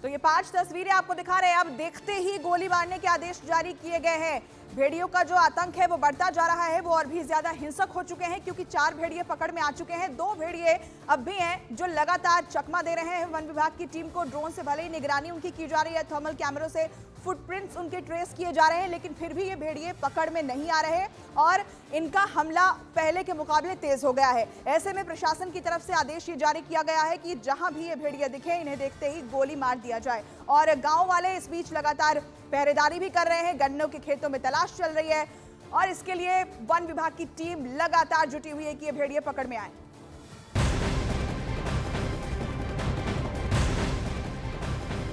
तो ये 5 तस्वीरें आपको दिखा रहे हैं। अब देखते ही गोली मारने के आदेश जारी किए गए हैं। भेड़ियों का जो आतंक है वो बढ़ता जा रहा है, वो और भी ज्यादा हिंसक हो चुके हैं क्योंकि 4 भेड़िए पकड़ में आ चुके हैं। 2 भेड़िए अब भी हैं जो लगातार चकमा दे रहे हैं। वन विभाग की टीम को ड्रोन से भले ही निगरानी उनकी की जा रही है, थर्मल कैमरों से फुटप्रिंट्स उनके ट्रेस किए जा रहे हैं, लेकिन फिर भी ये भेड़िए पकड़ में नहीं आ रहे और इनका हमला पहले के मुकाबले तेज हो गया है। ऐसे में प्रशासन की तरफ से आदेश ये जारी किया गया है कि जहां भी ये भेड़िए दिखे इन्हें देखते ही गोली मार दिया जाए। और गांव वाले इस बीच लगातार पहरेदारी भी कर रहे हैं। गन्नों के खेतों में तलाश चल रही है और इसके लिए वन विभाग की टीम लगातार जुटी हुई है कि ये भेड़िए पकड़ में आए।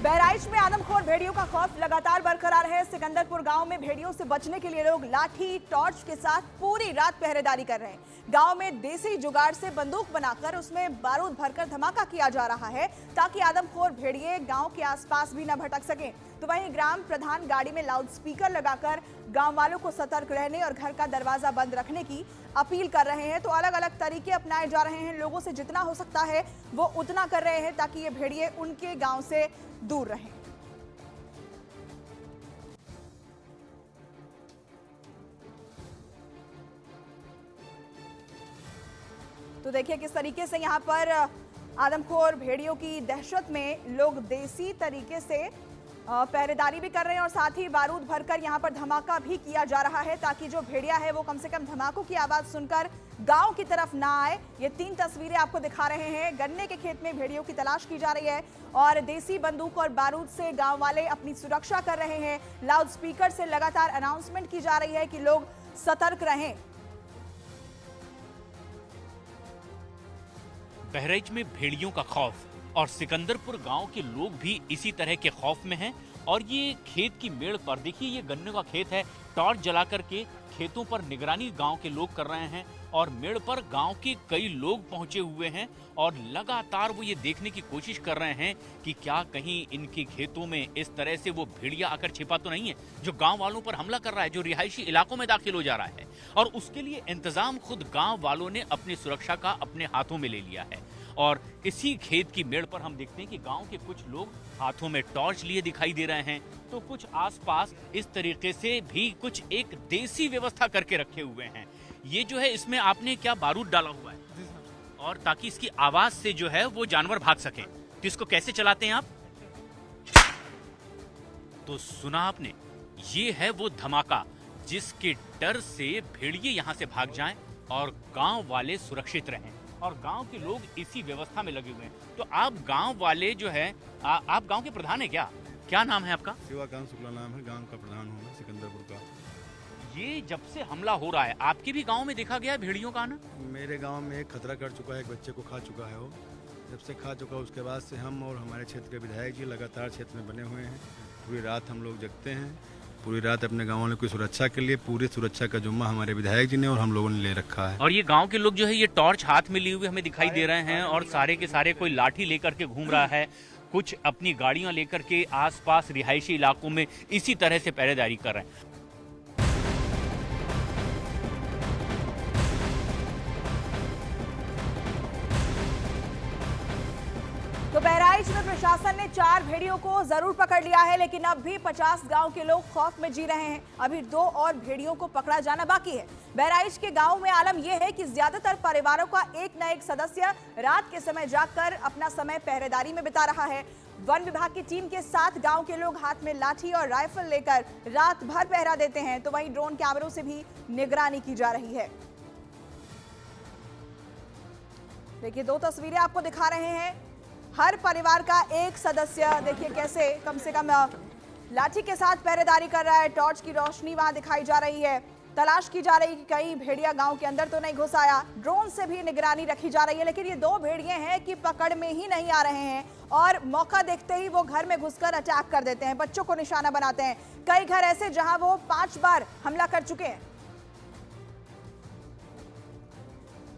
बहराइच में आदमखोर भेड़ियों का खौफ लगातार बरकरार है। सिकंदरपुर गांव में भेड़ियों से बचने के लिए लोग लाठी टॉर्च के साथ पूरी रात पहरेदारी कर रहे हैं। गांव में देसी जुगाड़ से बंदूक बनाकर उसमें बारूद भरकर धमाका किया जा रहा है ताकि आदमखोर भेड़िए गांव के आसपास भी न भटक सकें। तो वहीं ग्राम प्रधान गाड़ी में लाउड स्पीकर लगाकर गांव वालों को सतर्क रहने और घर का दरवाजा बंद रखने की अपील कर रहे हैं। तो अलग अलग तरीके अपनाए जा रहे हैं। लोगों से जितना हो सकता है वो उतना कर रहे हैं ताकि ये भेड़िए उनके गांव से दूर रहें। तो देखिए किस तरीके से यहाँ पर आदमखोर भेड़ियों की दहशत में लोग देसी तरीके से पहरेदारी भी कर रहे हैं और साथ ही बारूद भरकर यहाँ पर धमाका भी किया जा रहा है ताकि जो भेड़िया है वो कम से कम धमाकों की आवाज सुनकर गांव की तरफ ना आए। ये 3 तस्वीरें आपको दिखा रहे हैं। गन्ने के खेत में भेड़ियों की तलाश की जा रही है और देसी बंदूक और बारूद से गांव वाले अपनी सुरक्षा कर रहे हैं। लाउड स्पीकर से लगातार अनाउंसमेंट की जा रही है कि लोग सतर्क रहें। बहराइच में भेड़ियों का खौफ और सिकंदरपुर गांव के लोग भी इसी तरह के खौफ में हैं। और ये खेत की मेड़ पर देखिए, ये गन्ने का खेत है। टॉर्च जला करके खेतों पर निगरानी गांव के लोग कर रहे हैं और मेड़ पर गांव के कई लोग पहुंचे हुए हैं और लगातार वो ये देखने की कोशिश कर रहे हैं कि क्या कहीं इनके खेतों में इस तरह से वो भेड़िया आकर छिपा तो नहीं है जो गांव वालों पर हमला कर रहा है, जो रिहायशी इलाकों में दाखिल हो जा रहा है। और उसके लिए इंतजाम खुद गांव वालों ने अपनी सुरक्षा का अपने हाथों में ले लिया है। और इसी खेत की मेड़ पर हम देखते हैं कि गांव के कुछ लोग हाथों में टॉर्च लिए दिखाई दे रहे हैं, तो कुछ आसपास इस तरीके से भी कुछ एक देसी व्यवस्था करके रखे हुए हैं। ये जो है इसमें आपने क्या बारूद डाला हुआ है और ताकि इसकी आवाज से जो है वो जानवर भाग सके। तो इसको कैसे चलाते हैं आप? तो सुना आपने, ये है वो धमाका जिसके डर से भेड़िए यहाँ से भाग जाएं और गांव वाले सुरक्षित रहें। और गांव के लोग इसी व्यवस्था में लगे हुए हैं। तो आप गांव वाले जो है आप गांव के प्रधान है क्या नाम है आपका? शिवाकांत शुक्ला नाम है, गांव का प्रधान हूँ मैं सिकंदरपुर का। ये जब से हमला हो रहा है आपके भी गांव में देखा गया है भेड़ियों का आना? मेरे गांव में एक खतरा कर चुका है, एक बच्चे को खा चुका है। वो जब से खा चुका उसके बाद से हम और हमारे क्षेत्र के विधायक जी लगातार क्षेत्र में बने हुए हैं। पूरी रात हम लोग जगते हैं, पूरी रात अपने गाँव वालों की सुरक्षा के लिए। पूरी सुरक्षा का जुम्मा हमारे विधायक जी ने और हम लोगों ने ले रखा है। और ये गांव के लोग जो है ये टॉर्च हाथ में लिए हुए हमें दिखाई दे रहे हैं और सारे के सारे कोई लाठी लेकर के घूम रहा है, कुछ अपनी गाड़ियां लेकर के आसपास रिहायशी इलाकों में इसी तरह से पहरेदारी कर रहे हैं। तो बहराइच में प्रशासन ने 4 भेड़ियों को जरूर पकड़ लिया है, लेकिन अब भी 50 गांव के लोग खौफ में जी रहे हैं। अभी 2 और भेड़ियों को पकड़ा जाना बाकी है। बहराइच के गांव में आलम यह है कि ज्यादातर परिवारों का एक न एक सदस्य रात के समय जागकर अपना समय पहरेदारी में बिता रहा है। वन विभाग की टीम के साथ गांव के लोग हाथ में लाठी और राइफल लेकर रात भर पहरा देते हैं। तो वहीं ड्रोन कैमरों से भी निगरानी की जा रही है। देखिए 2 तस्वीरें आपको दिखा रहे हैं। हर परिवार का एक सदस्य देखिए कैसे कम से कम लाठी के साथ पहरेदारी कर रहा है। टॉर्च की रोशनी वहां दिखाई जा रही है। तलाश की जा रही है कि कहीं भेड़िया गांव के अंदर तो नहीं घुस आया। ड्रोन से भी निगरानी रखी जा रही है, लेकिन ये 2 भेड़िए हैं कि पकड़ में ही नहीं आ रहे हैं और मौका देखते ही वो घर में घुसकर अटैक कर देते हैं, बच्चों को निशाना बनाते हैं। कई घर ऐसे जहां वो 5 बार हमला कर चुके हैं।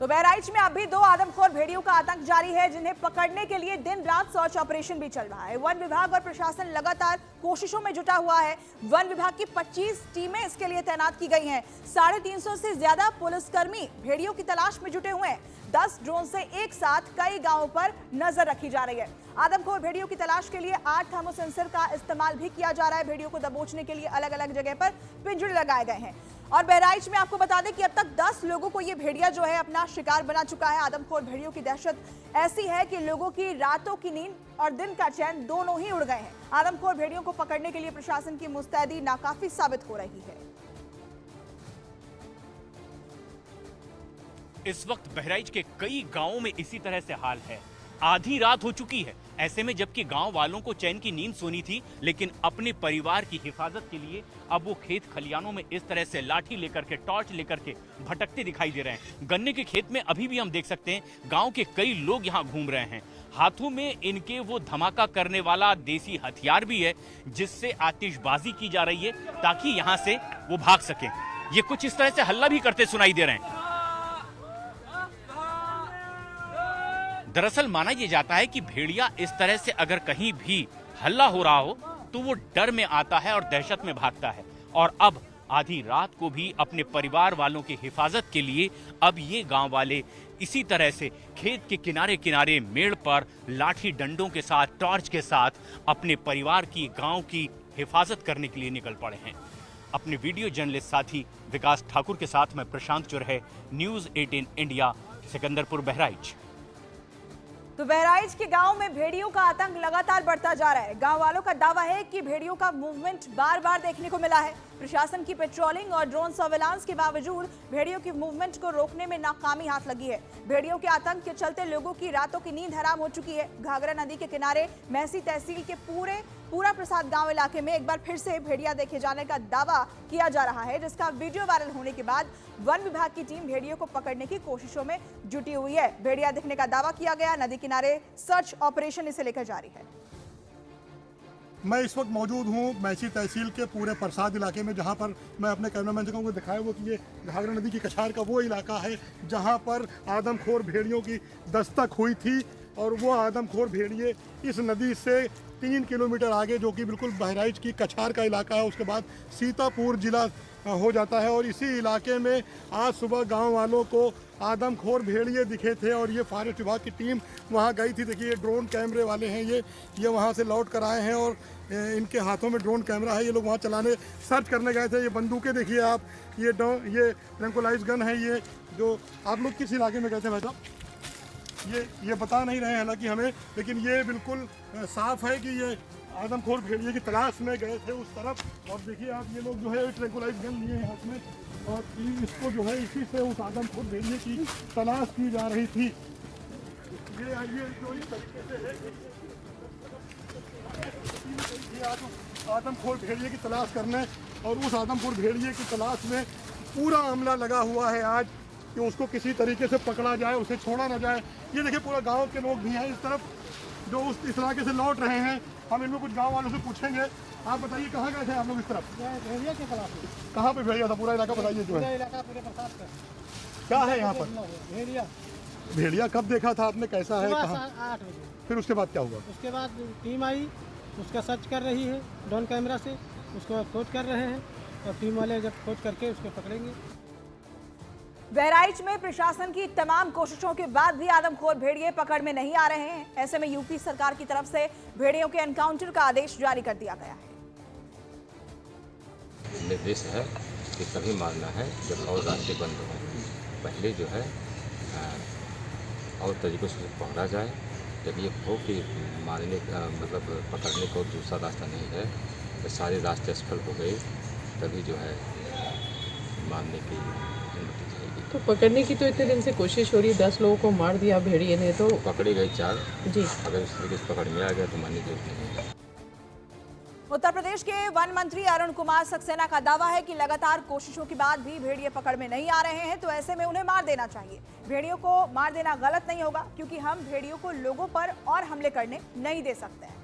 तो बहराइच में अब भी 2 आदमखोर भेड़ियों का आतंक जारी है, जिन्हें पकड़ने के लिए दिन रात सर्च ऑपरेशन भी चल रहा है। वन विभाग और प्रशासन लगातार कोशिशों में जुटा हुआ है। वन विभाग की 25 टीमें इसके लिए तैनात की गई हैं। 350 से ज्यादा पुलिसकर्मी भेड़ियों की तलाश में जुटे हुए हैं। 10 ड्रोन से एक साथ कई गांवों पर नजर रखी जा रही है। आदमखोर भेड़ियों की तलाश के लिए 8 थर्मोसेंसर का इस्तेमाल भी किया जा रहा है। भेड़ियों को दबोचने के लिए अलग अलग जगह पर पिंजरे लगाए गए हैं। और बहराइच में आपको बता दें कि अब तक 10 लोगों को ये भेड़िया जो है अपना शिकार बना चुका है। आदमखोर भेड़ियों की दहशत ऐसी है कि लोगों की रातों की नींद और दिन का चैन दोनों ही उड़ गए हैं। आदमखोर भेड़ियों को पकड़ने के लिए प्रशासन की मुस्तैदी नाकाफी साबित हो रही है। इस वक्त बहराइच के कई गांवों में इसी तरह से हाल है। आधी रात हो चुकी है, ऐसे में जबकि गांव वालों को चैन की नींद सोनी थी, लेकिन अपने परिवार की हिफाजत के लिए अब वो खेत खलियानों में इस तरह से लाठी लेकर के, टॉर्च लेकर के भटकते दिखाई दे रहे हैं। गन्ने के खेत में अभी भी हम देख सकते हैं गांव के कई लोग यहाँ घूम रहे हैं। हाथों में इनके वो धमाका करने वाला देसी हथियार भी है, जिससे आतिशबाजी की जा रही है ताकि यहाँ से वो भाग सके। ये कुछ इस तरह से हल्ला भी करते सुनाई दे रहे हैं। दरअसल माना यह जाता है कि भेड़िया इस तरह से अगर कहीं भी हल्ला हो रहा हो तो वो डर में आता है और दहशत में भागता है। और अब आधी रात को भी अपने परिवार वालों की हिफाजत के लिए अब ये गांव वाले इसी तरह से खेत के किनारे किनारे मेड़ पर लाठी डंडों के साथ, टॉर्च के साथ अपने परिवार की, गांव की हिफाजत करने के लिए निकल पड़े हैं। अपने वीडियो जर्नलिस्ट साथी विकास ठाकुर के साथ मैं प्रशांत चुरहे, न्यूज़ 18 इंडिया, सिकंदरपुर, बहराइच। तो बहराइच के गांव में भेड़ियों का आतंक लगातार बढ़ता जा रहा है। गांव वालों का दावा है कि भेड़ियों का मूवमेंट बार बार देखने को मिला है। प्रशासन की पेट्रोलिंग और ड्रोन सर्वेलांस के बावजूद भेड़ियों की मूवमेंट को रोकने में नाकामी हाथ लगी है। भेड़ियों के आतंक के चलते लोगों की रातों की नींद हराम हो चुकी है। घाघरा नदी के किनारे महसी तहसील के पूरा प्रसाद गांव इलाके में एक बार फिर से भेड़िया देखे जाने का दावा किया जा रहा है, जिसका वीडियो वायरल होने के बाद वन विभाग की टीम भेड़ियों को पकड़ने की कोशिशों में जुटी हुई है। भेड़िया दिखने का दावा किया गया। नदी किनारे सर्च ऑपरेशन इसे लेकर जारी है। मैं इस वक्त मौजूद हूँ महसी तहसील के पूरे प्रसाद इलाके में, जहाँ पर मैं अपने कैमरामैन से कहूँगा दिखाया वो कि ये घाघरा नदी की कछार का वो इलाका है जहाँ पर आदमखोर भेड़ियों की दस्तक हुई थी। और वो आदमखोर भेड़िए इस नदी से 3 किलोमीटर आगे, जो कि बिल्कुल बहराइच की कछार का इलाका है, उसके बाद सीतापुर जिला हो जाता है। और इसी इलाके में आज सुबह गांव वालों को आदमखोर भेड़िए दिखे थे और ये फॉरेस्ट विभाग की टीम वहां गई थी। देखिए ये ड्रोन कैमरे वाले हैं, ये वहां से लौट कर आए हैं और इनके हाथों में ड्रोन कैमरा है। ये लोग वहां चलाने, सर्च करने गए थे। ये बंदूकें देखिए आप, ये ट्रैंकुलाइज गन है। ये जो आप लोग किस इलाके में गए थे भाई साहब, ये बता नहीं रहे हैं हालांकि हमें, लेकिन ये बिल्कुल साफ है कि ये आदमखोर भेड़िए की तलाश में गए थे उस तरफ। और देखिए आप, ये लोग जो है ट्रैंकुलाइज गन लिए हैं हाथ में और इसको जो है इसी से उस आदमखोर भेड़िए की तलाश की जा रही थी। ये जो इस तरीके से है, ये आदमखोर भेड़िए की तलाश करने और उस आदमखोर भेड़िए की तलाश में पूरा अमला लगा हुआ है आज कि उसको किसी तरीके से पकड़ा जाए, उसे छोड़ा ना जाए। ये देखिए पूरा गांव के लोग भी हैं इस तरफ जो इस इलाके से लौट रहे हैं। हम इनमें कुछ गांव वालों से पूछेंगे। आप बताइए कहाँ गए थे आप लोग इस तरफ? भेड़िया के खिलाफ। कहाँ पे भेड़िया था? पूरा इलाका बताइए जो है। इलाका पूरे प्रसाद का क्या है यहाँ पर? भेड़िया। भेड़िया कब देखा था आपने, कैसा है, कहाँ? 8 बजे। फिर उसके बाद क्या हुआ? उसके बाद टीम आई, उसका सर्च कर रही है ड्रोन कैमरा से, उसको खोज कर रहे हैं और टीम वाले जब खोज करके उसको पकड़ेंगे। बहराइच में प्रशासन की तमाम कोशिशों के बाद भी आदमखोर भेड़िए पकड़ में नहीं आ रहे हैं। ऐसे में यूपी सरकार की तरफ से भेड़ियों के एनकाउंटर का आदेश जारी कर दिया गया है। निर्देश है कि कभी मारना है जब और रास्ते बंद हो, पहले जो है और तरीक़ों से पकड़ा जाए। जब ये हो कि मारने का मतलब पकड़ने को दूसरा रास्ता नहीं है, तो सारे रास्ते असफल हो गए, तभी जो है मारने की अनुमति चाहिए। तो पकड़ने की तो इतने दिन से कोशिश हो रही है, 10 लोगों को मार दिया भेड़िए ने, तो पकड़े गए 4 जी। अगर इस तरीके से पकड़ में आ गया तो मानने की जरूरत नहीं है। उत्तर प्रदेश के वन मंत्री अरुण कुमार सक्सेना का दावा है कि लगातार कोशिशों के बाद भी भेड़िए पकड़ में नहीं आ रहे हैं, तो ऐसे में उन्हें मार देना चाहिए। भेड़ियों को मार देना गलत नहीं होगा, क्योंकि हम भेड़ियों को लोगों पर और हमले करने नहीं दे सकते हैं।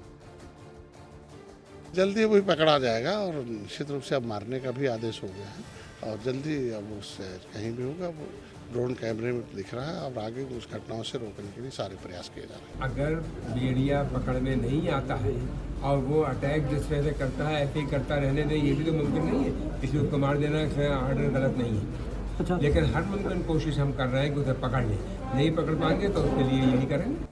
जल्दी वही पकड़ा जाएगा और निश्चित रूप से अब मारने का भी आदेश हो गया है और जल्दी अब उससे कहीं भी होगा वो ड्रोन कैमरे में दिख रहा है और आगे उस घटनाओं से रोकने के लिए सारे प्रयास किए जा रहे हैं। अगर भेड़िया पकड़ में नहीं आता है और वो अटैक जिस तरह से करता है ऐसे ही करता रहने दें, ये भी तो मुमकिन नहीं है। इसलिए उसको मार देना ऑर्डर गलत नहीं है, लेकिन हर मुमकिन कोशिश हम कर रहे हैं कि उसे पकड़ लें। नहीं पकड़ पाएंगे तो उसके लिए यही करेंगे।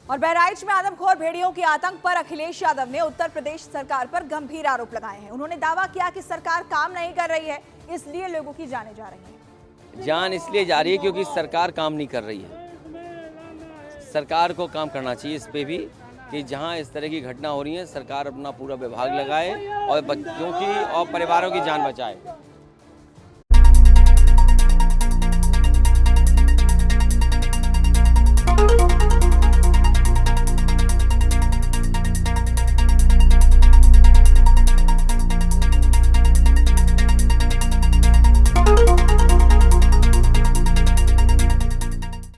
और बहराइच में आदमखोर भेड़ियों के आतंक पर अखिलेश यादव ने उत्तर प्रदेश सरकार पर गंभीर आरोप लगाए हैं। उन्होंने दावा किया कि सरकार काम नहीं कर रही है, इसलिए लोगों की जानें जा रही हैं। जान इसलिए जा रही है क्योंकि सरकार काम नहीं कर रही है। सरकार को काम करना चाहिए इस पे भी कि जहां इस तरह की घटना हो रही है, सरकार अपना पूरा विभाग लगाए और बच्चों की और परिवारों की जान बचाए।